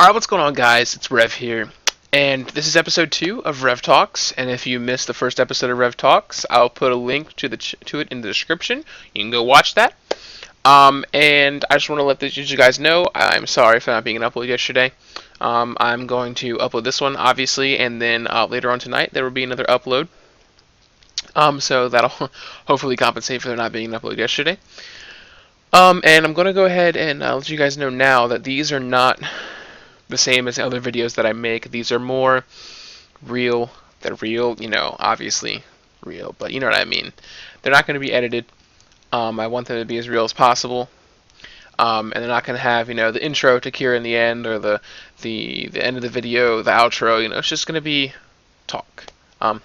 Alright, what's going on, guys? It's Rev here, and this is episode 2 of Rev Talks. And if you missed the first episode of Rev Talks, I'll put a link to it in the description. You can go watch that. And I just want to let you guys know I'm sorry for not being an upload yesterday. I'm going to upload this one, obviously, and then later on tonight there will be another upload. So that'll hopefully compensate for there not being an upload yesterday. And I'm going to go ahead and let you guys know now that these are not the same as the other videos that I make. These are more real. They're real, obviously real, but you know what I mean. They're not going to be edited. I want them to be as real as possible. And they're not going to have, the intro to Kira in the end, or the end of the video, the outro. It's just going to be talk. And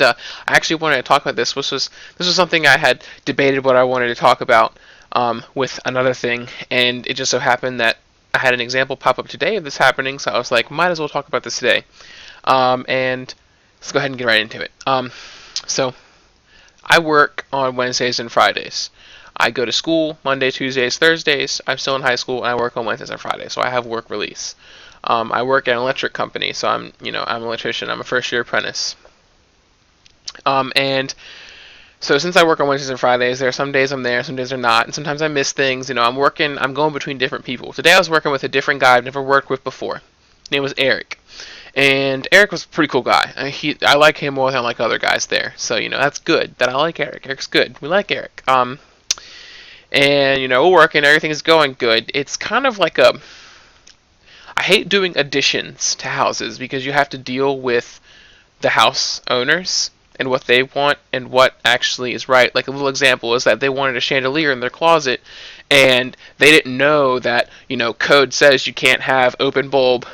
I actually wanted to talk about this. This was something I had debated what I wanted to talk about with another thing, and it just so happened that I had an example pop up today of this happening, so I was like, might as well talk about this today. And let's go ahead and get right into it. So I work on Wednesdays and Fridays. I go to school Monday, Tuesdays, Thursdays. I'm still in high school, and I work on Wednesdays and Fridays, so I have work release. I work at an electric company, so I'm an electrician. I'm a first-year apprentice. And so since I work on Wednesdays and Fridays, there are some days I'm there, some days I'm not, and sometimes I miss things. I'm going between different people. Today I was working with a different guy I've never worked with before. His name was Eric. And Eric was a pretty cool guy. I like him more than I like other guys there. So, that's good that I like Eric. Eric's good. We like Eric. And, we're working, everything is going good. It's kind of like I hate doing additions to houses because you have to deal with the house owners and what they want and what actually is right. Like a little example is that they wanted a chandelier in their closet, and they didn't know that, code says you can't have open bulb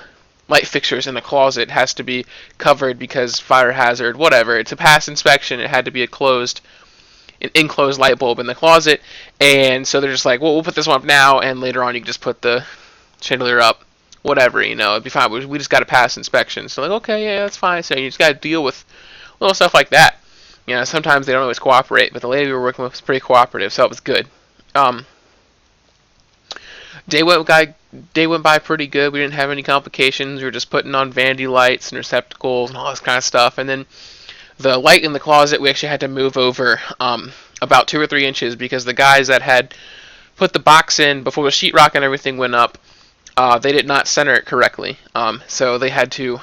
light fixtures in the closet. It has to be covered because fire hazard, whatever. It's a pass inspection. It had to be an enclosed light bulb in the closet. And so they're just like, well, we'll put this one up now, and later on you can just put the chandelier up. Whatever, it'd be fine. We just got to pass inspection. So like, okay, yeah, that's fine. So you just got to deal with little stuff like that. Sometimes they don't always cooperate, but the lady we were working with was pretty cooperative, so it was good. Day went by pretty good. We didn't have any complications. We were just putting on vanity lights and receptacles and all this kind of stuff. And then the light in the closet, we actually had to move over about 2 or 3 inches because the guys that had put the box in before the sheetrock and everything went up, they did not center it correctly. So they had to.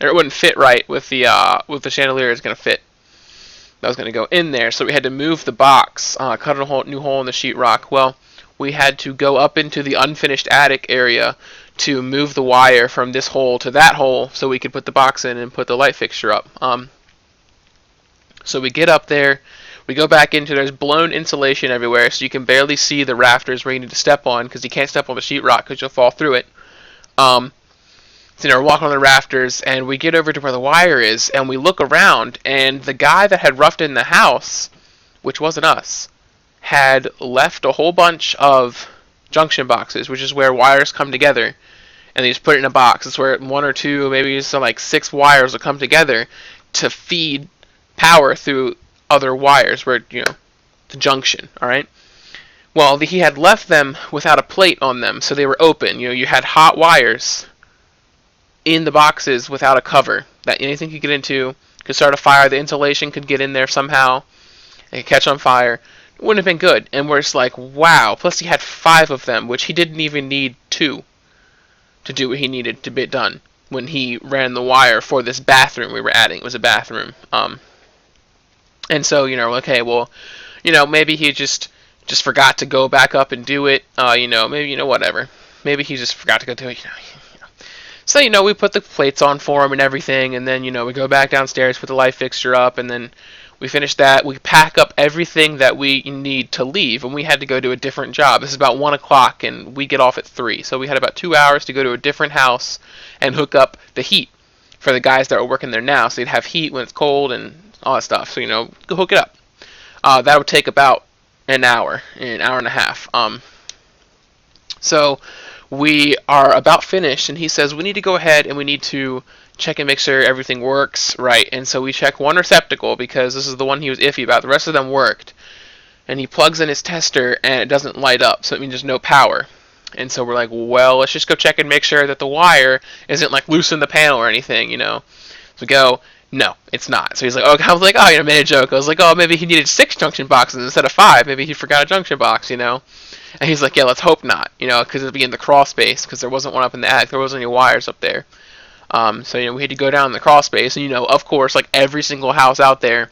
Or it wouldn't fit right with the chandelier. It's going to fit. That was going to go in there, so we had to move the box, cut a new hole in the sheetrock. Well, we had to go up into the unfinished attic area to move the wire from this hole to that hole so we could put the box in and put the light fixture up. So we get up there, we go back into, there's blown insulation everywhere, so you can barely see the rafters where you need to step on because you can't step on the sheetrock because you'll fall through it. So we're walking on the rafters, and we get over to where the wire is, and we look around, and the guy that had roughed in the house, which wasn't us, had left a whole bunch of junction boxes, which is where wires come together, and they just put it in a box. It's where 1 or 2, maybe some like 6 wires will come together to feed power through other wires, where, the junction, alright? Well, he had left them without a plate on them, so they were open. You had hot wires in the boxes without a cover that anything could get into, could start a fire. The insulation could get in there somehow. It could catch on fire. It wouldn't have been good. And we're just like, wow. Plus he had 5 of them, which he didn't even need 2 to do what he needed to be done when he ran the wire for this bathroom we were adding. It was a bathroom. And so, okay, well, maybe he just forgot to go back up and do it. Maybe, whatever. Maybe he just forgot to go do it. So, we put the plates on for him and everything, and then, we go back downstairs, put the light fixture up, and then we finish that. We pack up everything that we need to leave, and we had to go to a different job. This is about 1 o'clock, and we get off at 3. So we had about 2 hours to go to a different house and hook up the heat for the guys that were working there now, so they'd have heat when it's cold and all that stuff. So, go hook it up. That would take about an hour and a half. So we are about finished, and he says we need to go ahead and we need to check and make sure everything works right. And so we check one receptacle because this is the one he was iffy about. The rest of them worked. And he plugs in his tester and it doesn't light up, so it means there's no power. And so we're like, well, let's just go check and make sure that the wire isn't like loose in the panel or anything, So we go, no, it's not. So he's like, I was like, I made a joke. I was like, maybe he needed 6 junction boxes instead of 5. Maybe he forgot a junction box. And he's like, yeah, let's hope not, because it'd be in the crawl space, because there wasn't one up in the attic. There wasn't any wires up there. So we had to go down the crawl space, and of course, like every single house out there,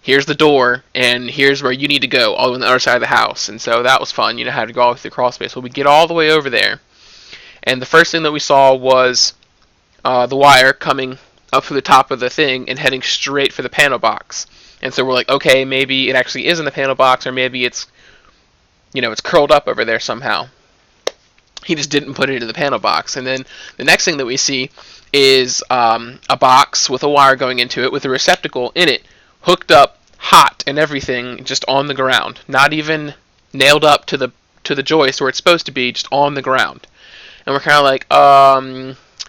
here's the door, and here's where you need to go, all on the other side of the house. And so that was fun, had to go all through the crawl space. Well, we get all the way over there, and the first thing that we saw was the wire coming up to the top of the thing and heading straight for the panel box. And so we're like, okay, maybe it actually is in the panel box, or maybe it's it's curled up over there somehow. He just didn't put it into the panel box. And then the next thing that we see is a box with a wire going into it with a receptacle in it, hooked up, hot and everything, just on the ground. Not even nailed up to the joist where it's supposed to be, just on the ground. And we're kind of like,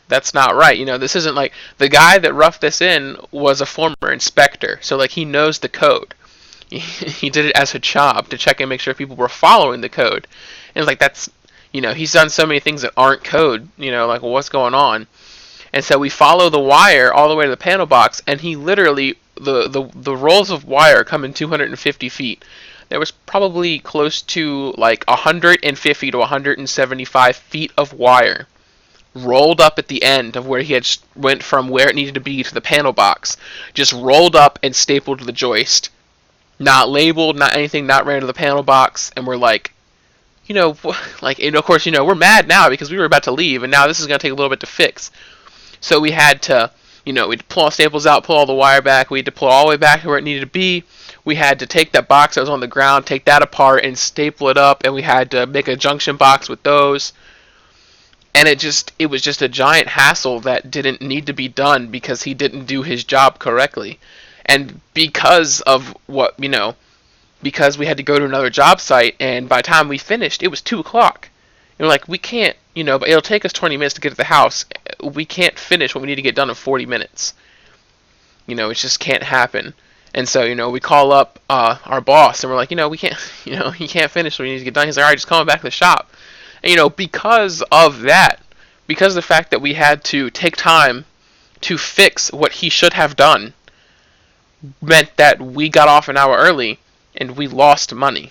that's not right. This isn't like, the guy that roughed this in was a former inspector, so like he knows the code. He did it as a job to check and make sure people were following the code. And it's like, that's, he's done so many things that aren't code, like, well, what's going on? And so we follow the wire all the way to the panel box, and he literally, the rolls of wire come in 250 feet. There was probably close to like 150 to 175 feet of wire rolled up at the end of where he had went from where it needed to be to the panel box, just rolled up and stapled to the joist. Not labeled, not anything, not ran to the panel box. And we're like, and of course, we're mad now because we were about to leave, and now this is going to take a little bit to fix. So we had to, we'd pull all staples out, pull all the wire back, we had to pull all the way back to where it needed to be. We had to take that box that was on the ground, take that apart and staple it up, and we had to make a junction box with those. And it was just a giant hassle that didn't need to be done because he didn't do his job correctly. And because of because we had to go to another job site, and by the time we finished, it was 2 o'clock. And we're like, we can't, but it'll take us 20 minutes to get to the house. We can't finish what we need to get done in 40 minutes. It just can't happen. And so, we call up our boss, and we're like, we can't, he can't finish what we need to get done. He's like, all right, just call him back to the shop. And, because of that, because of the fact that we had to take time to fix what he should have done, meant that we got off an hour early and we lost money.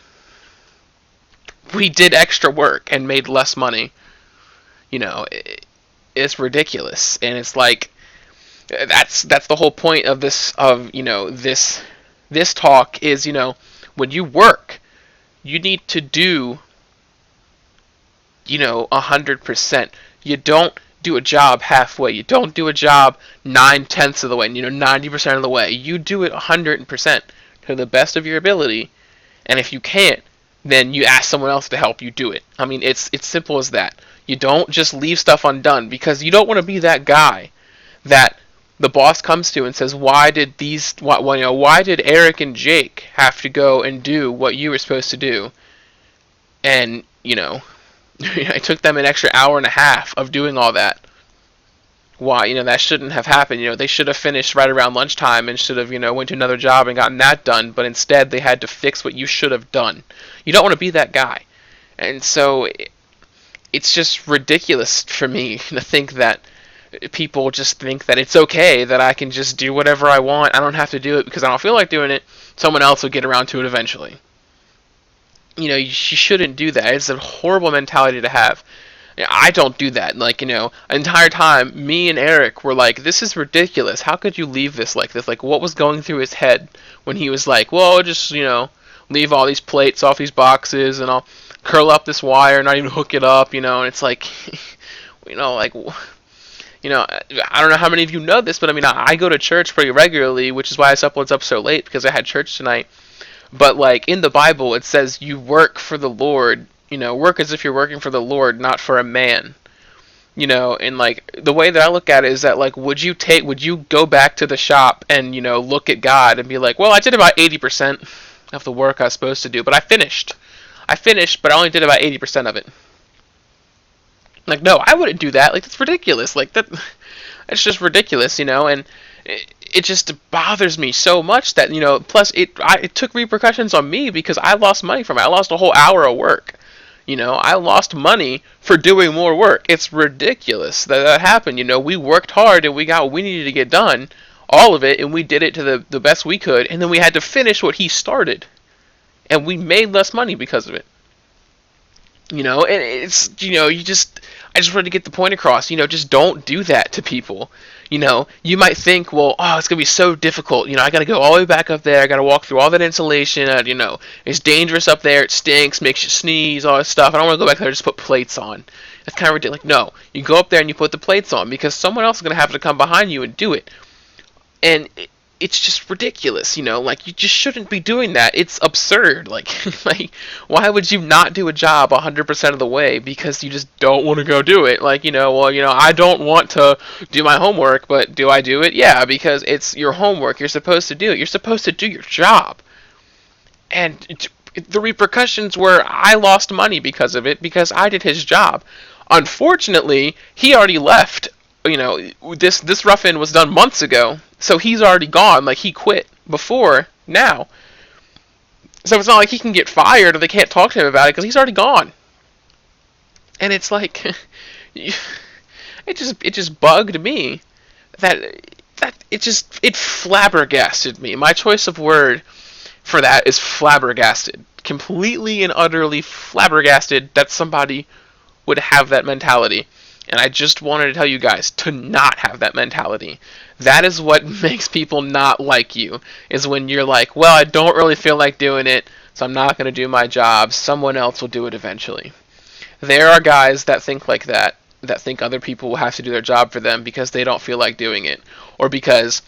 We did extra work and made less money. It's ridiculous. And it's like, that's the whole point of this talk is, when you work, you need to do 100%. You don't do a job halfway. You don't do a job 9/10 of the way, 90% of the way. You do it 100% to the best of your ability. And if you can't, then you ask someone else to help you do it. I mean, it's simple as that. You don't just leave stuff undone, because you don't want to be that guy that the boss comes to and says, why did Eric and Jake have to go and do what you were supposed to do? And, it took them an extra hour and a half of doing all that. Why? That shouldn't have happened. They should have finished right around lunchtime and should have, went to another job and gotten that done. But instead, they had to fix what you should have done. You don't want to be that guy. And so, it's just ridiculous for me to think that people just think that it's okay that I can just do whatever I want. I don't have to do it because I don't feel like doing it. Someone else will get around to it eventually. You shouldn't do that. It's a horrible mentality to have. I don't do that. Like, the entire time, me and Eric were like, this is ridiculous. How could you leave this like this? Like, what was going through his head when he was like, well, just, leave all these plates off these boxes, and I'll curl up this wire, not even hook it up, and it's like, I don't know how many of you know this, but I go to church pretty regularly, which is why this upload's up so late, because I had church tonight. But, like, in the Bible, it says you work for the Lord, work as if you're working for the Lord, not for a man. And, like, the way that I look at it is that, like, would you go back to the shop and, look at God and be like, well, I did about 80% of the work I was supposed to do, but I finished, but I only did about 80% of it. Like, no, I wouldn't do that. Like, that's ridiculous. Like, that's just ridiculous, and it just bothers me so much that, plus it took repercussions on me because I lost money from it. I lost a whole hour of work, I lost money for doing more work. It's ridiculous that happened. We worked hard and we got what we needed to get done, all of it, and we did it to the best we could, and then we had to finish what he started, and we made less money because of it. And it's, I just wanted to get the point across, just don't do that to people. You might think, well, oh, it's going to be so difficult. I got to go all the way back up there. I got to walk through all that insulation. It's dangerous up there. It stinks, makes you sneeze, all that stuff. I don't want to go back there and just put plates on. That's kind of ridiculous. Like, no, you go up there and you put the plates on because someone else is going to have to come behind you and do it. And it's just ridiculous, like, you just shouldn't be doing that. It's absurd. Like, why would you not do a job 100% of the way because you just don't want to go do it? Like, I don't want to do my homework, but do I do it? Yeah, because it's your homework. You're supposed to do it. You're supposed to do your job. And the repercussions were I lost money because of it, because I did his job. Unfortunately, he already left. This rough-in was done months ago, so he's already gone. Like, he quit before now. So it's not like he can get fired or they can't talk to him about it because he's already gone. And it's like, it just bugged me that it flabbergasted me. My choice of word for that is flabbergasted. Completely and utterly flabbergasted that somebody would have that mentality. And I just wanted to tell you guys to not have that mentality. That is what makes people not like you, is when you're like, well, I don't really feel like doing it, so I'm not going to do my job. Someone else will do it eventually. There are guys that think like that think other people will have to do their job for them because they don't feel like doing it. Or because,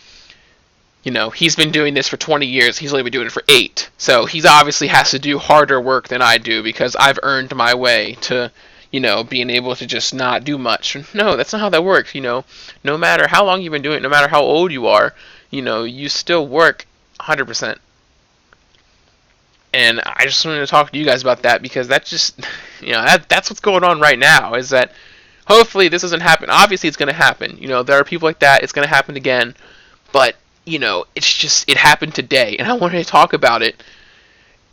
he's been doing this for 20 years, he's only been doing it for 8. So he obviously has to do harder work than I do because I've earned my way to being able to just not do much. No, that's not how that works. No matter how long you've been doing it, no matter how old you are, you still work 100%. And I just wanted to talk to you guys about that because that's just, that's what's going on right now, is that hopefully this doesn't happen. Obviously it's going to happen. There are people like that. It's going to happen again. But, it's just, it happened today. And I wanted to talk about it.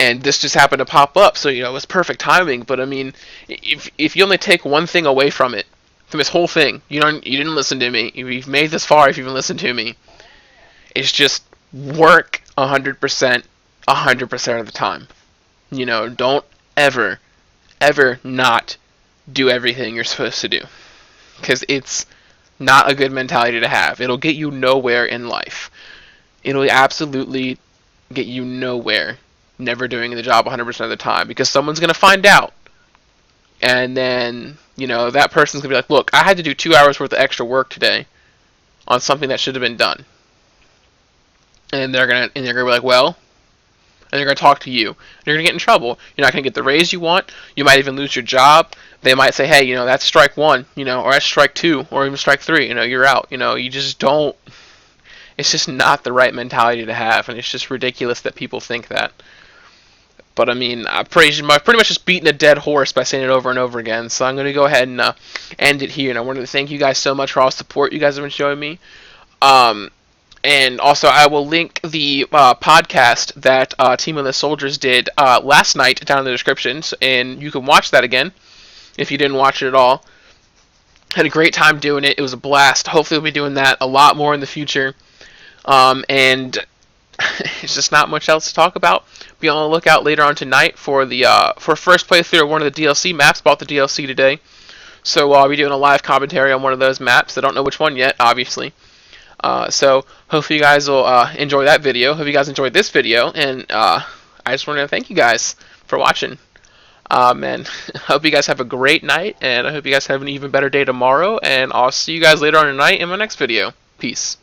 And this just happened to pop up, so it was perfect timing. But I mean, if you only take one thing away from it, from this whole thing, you didn't listen to me. You've made this far. If you even listened to me, it's just work 100%, 100% of the time. Don't ever not do everything you're supposed to do, because it's not a good mentality to have. It'll get you nowhere in life. It'll absolutely get you nowhere. Never doing the job 100% of the time, because someone's going to find out, and then that person's going to be like, look, I had to do 2 hours worth of extra work today on something that should have been done. And they're going to be like, well, and they're going to talk to you. You're going to get in trouble. You're not going to get the raise you want. You might even lose your job. They might say, hey, that's strike 1, or that's strike 2, or even strike 3, you're out. You just don't. It's just not the right mentality to have, and it's just ridiculous that people think that. But I mean, I've pretty much just beaten a dead horse by saying it over and over again. So I'm going to go ahead and end it here. And I wanted to thank you guys so much for all the support you guys have been showing me. And also, I will link the podcast that Team of the Soldiers did last night down in the descriptions. And you can watch that again if you didn't watch it at all. Had a great time doing it. It was a blast. Hopefully we'll be doing that a lot more in the future. And it's just not much else to talk about. Be on the lookout later on tonight for the first playthrough of one of the DLC maps. Bought the DLC today, so I'll be doing a live commentary on one of those maps. I don't know which one yet, obviously. So hopefully you guys will enjoy that video. Hope you guys enjoyed this video, and I just want to thank you guys for watching. And I hope you guys have a great night, and I hope you guys have an even better day tomorrow. And I'll see you guys later on tonight in my next video. Peace.